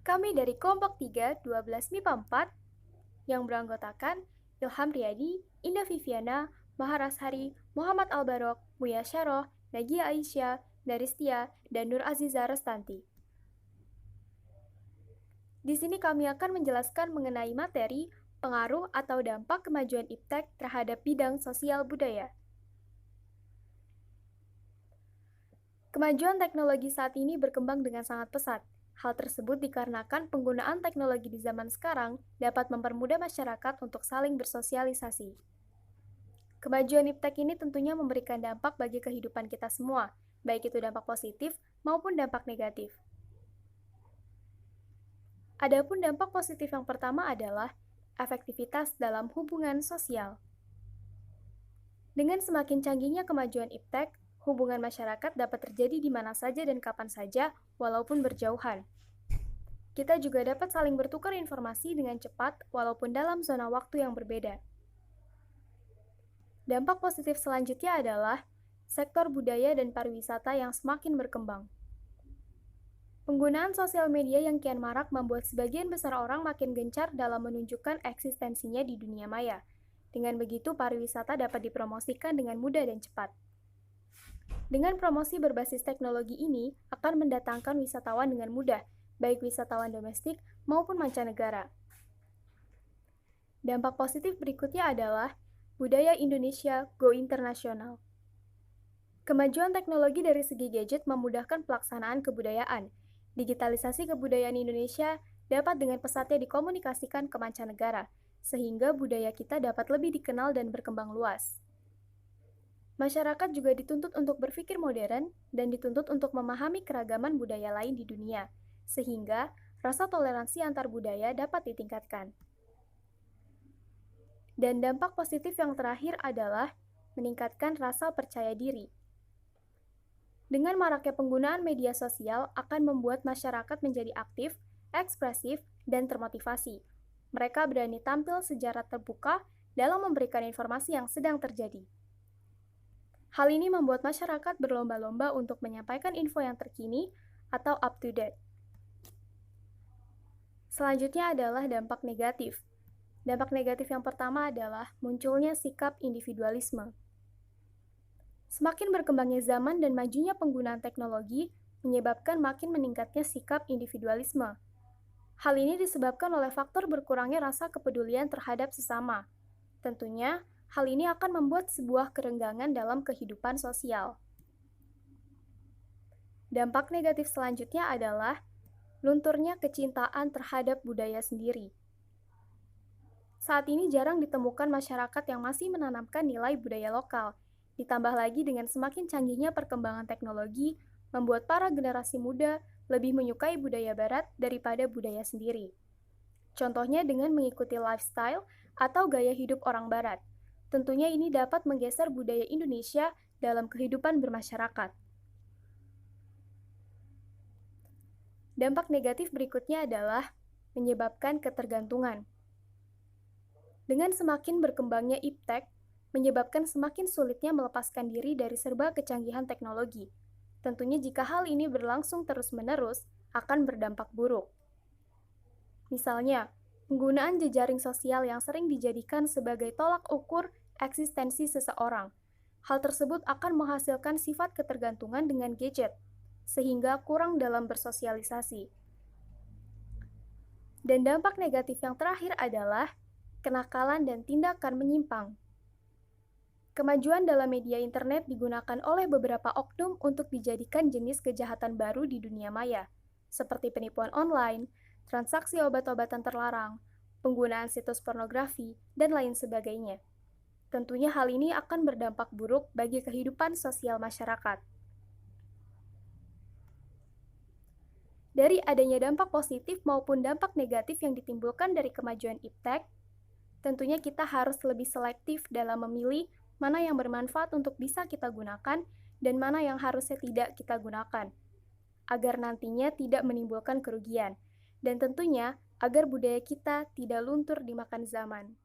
Kami dari kelompok 3, 12 MIPA 4, yang beranggotakan Ilham Riyadi, Indah Viviana, Maharashari, Muhammad Albarok, Muya Syaroh, Nagia Aisyah, Daristia, dan Nur Aziza Restanti. Di sini kami akan menjelaskan mengenai materi, pengaruh atau dampak kemajuan iptek terhadap bidang sosial budaya. Kemajuan teknologi saat ini berkembang dengan sangat pesat. Hal tersebut dikarenakan penggunaan teknologi di zaman sekarang dapat mempermudah masyarakat untuk saling bersosialisasi. Kemajuan iptek ini tentunya memberikan dampak bagi kehidupan kita semua, baik itu dampak positif maupun dampak negatif. Adapun dampak positif yang pertama adalah efektivitas dalam hubungan sosial. Dengan semakin canggihnya kemajuan iptek, hubungan masyarakat dapat terjadi di mana saja dan kapan saja, walaupun berjauhan. Kita juga dapat saling bertukar informasi dengan cepat, walaupun dalam zona waktu yang berbeda. Dampak positif selanjutnya adalah sektor budaya dan pariwisata yang semakin berkembang. Penggunaan sosial media yang kian marak membuat sebagian besar orang makin gencar dalam menunjukkan eksistensinya di dunia maya. Dengan begitu, pariwisata dapat dipromosikan dengan mudah dan cepat. Dengan promosi berbasis teknologi ini akan mendatangkan wisatawan dengan mudah, baik wisatawan domestik maupun mancanegara. Dampak positif berikutnya adalah budaya Indonesia go internasional. Kemajuan teknologi dari segi gadget memudahkan pelaksanaan kebudayaan. Digitalisasi kebudayaan Indonesia dapat dengan pesatnya dikomunikasikan ke mancanegara, sehingga budaya kita dapat lebih dikenal dan berkembang luas. Masyarakat juga dituntut untuk berpikir modern dan dituntut untuk memahami keragaman budaya lain di dunia, sehingga rasa toleransi antar budaya dapat ditingkatkan. Dan dampak positif yang terakhir adalah meningkatkan rasa percaya diri. Dengan maraknya penggunaan media sosial akan membuat masyarakat menjadi aktif, ekspresif, dan termotivasi. Mereka berani tampil secara terbuka dalam memberikan informasi yang sedang terjadi. Hal ini membuat masyarakat berlomba-lomba untuk menyampaikan info yang terkini atau up to date. Selanjutnya adalah dampak negatif. Dampak negatif yang pertama adalah munculnya sikap individualisme. Semakin berkembangnya zaman dan majunya penggunaan teknologi menyebabkan makin meningkatnya sikap individualisme. Hal ini disebabkan oleh faktor berkurangnya rasa kepedulian terhadap sesama. Tentunya, hal ini akan membuat sebuah kerenggangan dalam kehidupan sosial. Dampak negatif selanjutnya adalah lunturnya kecintaan terhadap budaya sendiri. Saat ini jarang ditemukan masyarakat yang masih menanamkan nilai budaya lokal. Ditambah lagi dengan semakin canggihnya perkembangan teknologi, membuat para generasi muda lebih menyukai budaya barat daripada budaya sendiri. Contohnya dengan mengikuti lifestyle atau gaya hidup orang barat. Tentunya ini dapat menggeser budaya Indonesia dalam kehidupan bermasyarakat. Dampak negatif berikutnya adalah menyebabkan ketergantungan. Dengan semakin berkembangnya iptek, menyebabkan semakin sulitnya melepaskan diri dari serba kecanggihan teknologi. Tentunya jika hal ini berlangsung terus-menerus, akan berdampak buruk. Misalnya, penggunaan jejaring sosial yang sering dijadikan sebagai tolak ukur eksistensi seseorang. Hal tersebut akan menghasilkan sifat ketergantungan dengan gadget, sehingga kurang dalam bersosialisasi. Dan dampak negatif yang terakhir adalah kenakalan dan tindakan menyimpang. Kemajuan dalam media internet digunakan oleh beberapa oknum untuk dijadikan jenis kejahatan baru di dunia maya, seperti penipuan online, transaksi obat-obatan terlarang, penggunaan situs pornografi, dan lain sebagainya. Tentunya hal ini akan berdampak buruk bagi kehidupan sosial masyarakat. Dari adanya dampak positif maupun dampak negatif yang ditimbulkan dari kemajuan iptek, tentunya kita harus lebih selektif dalam memilih mana yang bermanfaat untuk bisa kita gunakan dan mana yang harusnya tidak kita gunakan, agar nantinya tidak menimbulkan kerugian, dan tentunya agar budaya kita tidak luntur dimakan zaman.